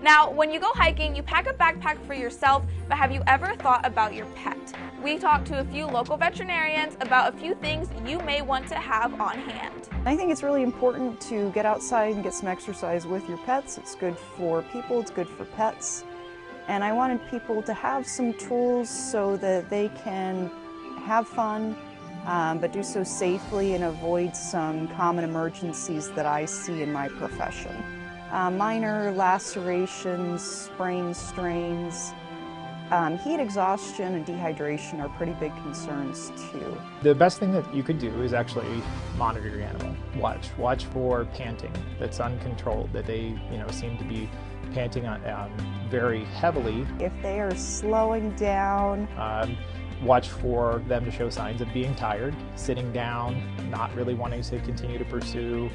Now, when you go hiking, you pack a backpack for yourself, but have you ever thought about your pet? We talked to a few local veterinarians about a few things you may want to have on hand. I think it's really important to get outside and get some exercise with your pets. It's good for people, it's good for pets. And I wanted people to have some tools so that they can have fun, but do so safely and avoid some common emergencies that I see in my profession. Minor lacerations, sprains, strains, heat exhaustion and dehydration are pretty big concerns too. The best thing that you could do is actually monitor your animal. Watch for panting that's uncontrolled, that they seem to be panting very heavily. If they are slowing down, watch for them to show signs of being tired, sitting down, not really wanting to continue to pursue.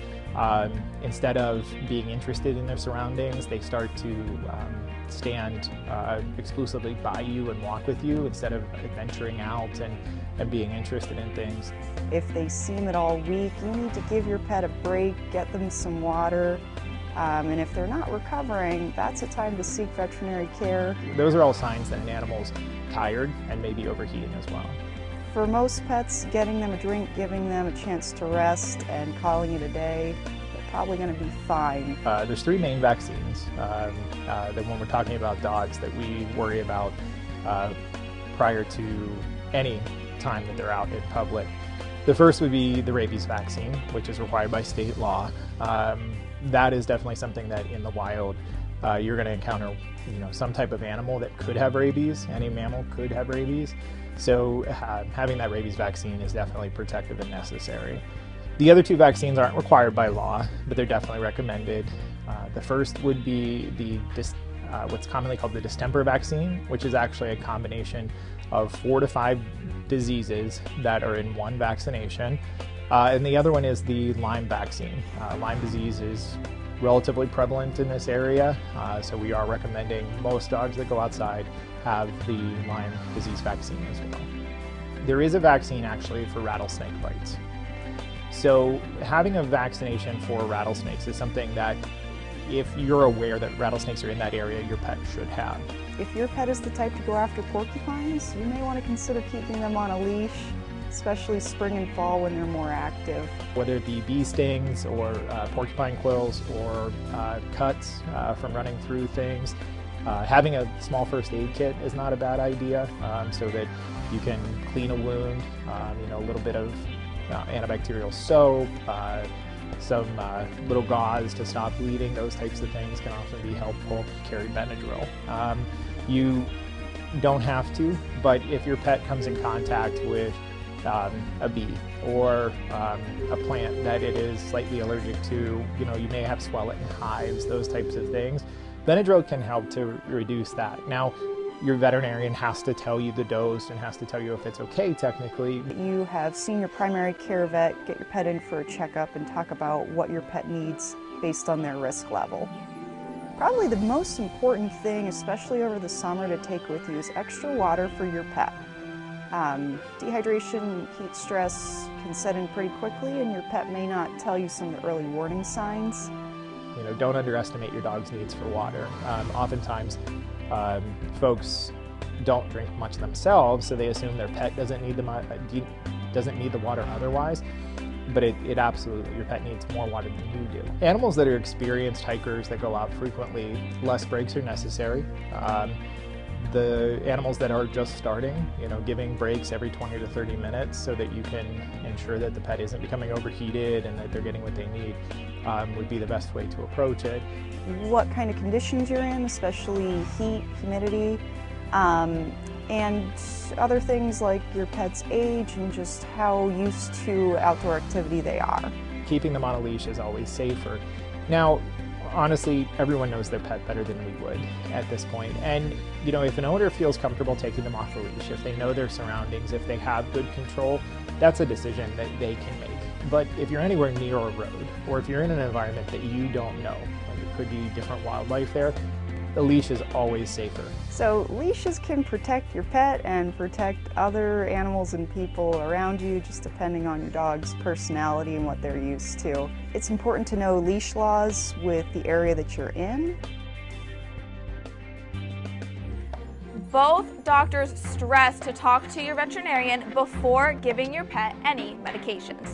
Instead of being interested in their surroundings, they start to stand exclusively by you and walk with you instead of venturing out and being interested in things. If they seem at all weak, you need to give your pet a break, get them some water. And if they're not recovering, that's a time to seek veterinary care. Those are all signs that an animal's tired and maybe overheating as well. For most pets, getting them a drink, giving them a chance to rest, and calling it a day, they're probably going to be fine. There's 3 main vaccines that when we're talking about dogs that we worry about prior to any time that they're out in public. The first would be the rabies vaccine, which is required by state law. That is definitely something that in the wild you're going to encounter, some type of animal that could have rabies. Any mammal could have rabies. So having that rabies vaccine is definitely protective and necessary. The other 2 vaccines aren't required by law, but they're definitely recommended. The first would be the what's commonly called the distemper vaccine, which is actually a combination of 4 to 5 diseases that are in one vaccination. And the other one is the Lyme vaccine. Lyme disease is relatively prevalent in this area, so we are recommending most dogs that go outside have the Lyme disease vaccine as well. There is a vaccine actually for rattlesnake bites. So having a vaccination for rattlesnakes is something that if you're aware that rattlesnakes are in that area, your pet should have. If your pet is the type to go after porcupines, you may want to consider keeping them on a leash, especially spring and fall when they're more active. Whether it be bee stings or porcupine quills or cuts from running through things, having a small first aid kit is not a bad idea, so that you can clean a wound, a little bit of antibacterial soap, some little gauze to stop bleeding. Those types of things can often be helpful. Carry Benadryl. You don't have to, but if your pet comes in contact with a bee or a plant that it is slightly allergic to, you may have swelling, hives, those types of things. Benadryl can help to reduce that. Now, your veterinarian has to tell you the dose and has to tell you if it's okay technically. You have seen your primary care vet, get your pet in for a checkup and talk about what your pet needs based on their risk level. Probably the most important thing, especially over the summer, to take with you is extra water for your pet. Dehydration, heat stress can set in pretty quickly and your pet may not tell you some of the early warning signs. Don't underestimate your dog's needs for water. Oftentimes, folks don't drink much themselves, so they assume their pet doesn't need the water otherwise. But it absolutely, your pet needs more water than you do. Animals that are experienced hikers that go out frequently, less breaks are necessary. The animals that are just starting, giving breaks every 20 to 30 minutes so that you can ensure that the pet isn't becoming overheated and that they're getting what they need would be the best way to approach it. What kind of conditions you're in, especially heat, humidity, and other things like your pet's age and just how used to outdoor activity they are. Keeping them on a leash is always safer. Now, honestly, everyone knows their pet better than we would at this point. And, if an owner feels comfortable taking them off the leash, if they know their surroundings, if they have good control, that's a decision that they can make. But if you're anywhere near a road, or if you're in an environment that you don't know, like it could be different wildlife there, the leash is always safer. So leashes can protect your pet and protect other animals and people around you, just depending on your dog's personality and what they're used to. It's important to know leash laws with the area that you're in. Both doctors stress to talk to your veterinarian before giving your pet any medications.